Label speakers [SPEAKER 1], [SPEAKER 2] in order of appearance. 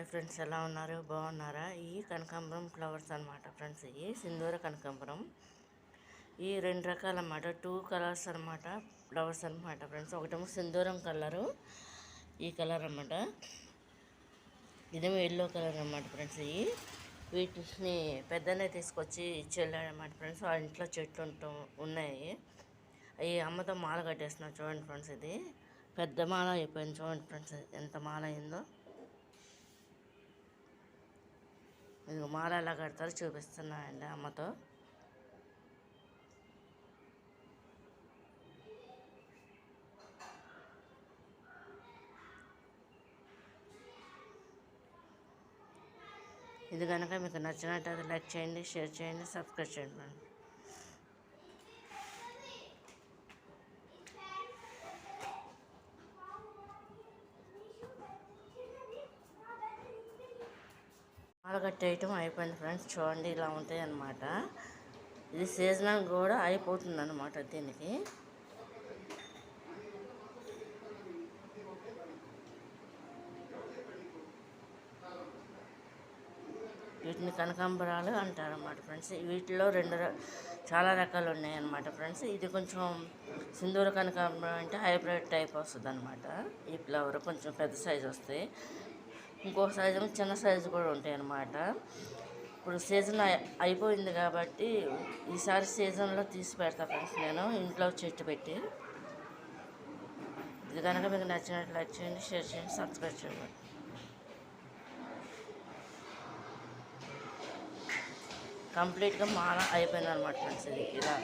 [SPEAKER 1] Hi friends, ఎలా ఉన్నారు? బాగున్నారా? ఈ కనకాంబరం ఫ్లవర్స్ అనమాట ఫ్రెండ్స్. ఈ సింధూర కనకాంబరం ఈ రెండు రకాలు అన్నమాట, 2 కలర్స్ అనమాట, ఫ్లవర్స్ అనమాట ఫ్రెండ్స్. ఒకటేమో సింధూరం కలరు, ఈ కలర్ అన్నమాట. ఇదేమో ఎల్లో కలర్ అన్నమాట ఫ్రెండ్స్. వీటిని పెద్దనే తీసుకొచ్చి ఇచ్చేళ్ళాడన్నమాట ఫ్రెండ్స్. ఆ ఇంట్లో చెట్లు ఉన్నాయి. అవి అమ్మతో మాల కట్టేస్తున్నారు చూడండి ఫ్రెండ్స్. ఇది పెద్ద మాల అయిపోయింది చూడండి ఫ్రెండ్స్, ఎంత మాల అయిందో. ఇది మాల ఎలా కడతారో చూపిస్తున్నానండి అమ్మతో. ఇది కనుక మీకు నచ్చినట్టయితే లైక్ చేయండి, షేర్ చేయండి, సబ్స్క్రైబ్ చేయండి మేడం. మాల కట్టేయటం అయిపోయింది ఫ్రెండ్స్. చూడండి, ఇలా ఉంటాయి అన్నమాట. ఇది సీజనల్ కూడా అయిపోతుంది అన్నమాట. దీనికి వీటిని కనకాంబరాలు అంటారు అన్నమాట ఫ్రెండ్స్. వీటిలో చాలా రకాలు ఉన్నాయి అన్నమాట ఫ్రెండ్స్. ఇది కొంచెం సింధూర కనకాంబరం అంటే హైబ్రిడ్ టైప్ వస్తుంది అన్నమాట. ఈ ఫ్లవర్ కొంచెం పెద్ద సైజు వస్తాయి, ఇంకో సైజు చిన్న సైజు కూడా ఉంటాయి అన్నమాట. ఇప్పుడు సీజన్ అయిపోయింది కాబట్టి ఈసారి సీజన్లో తీసి పెడతా ఫ్రెండ్స్ నేను ఇంట్లో చెట్టు పెట్టి. ఇది కనుక మీకు నచ్చినట్లు లైక్ చేయండి, షేర్ చేయండి, సబ్స్క్రైబ్ చేయండి. కంప్లీట్గా మాల అయిపోయింది అనమాట ఫ్రెండ్స్. ఇది ఇలా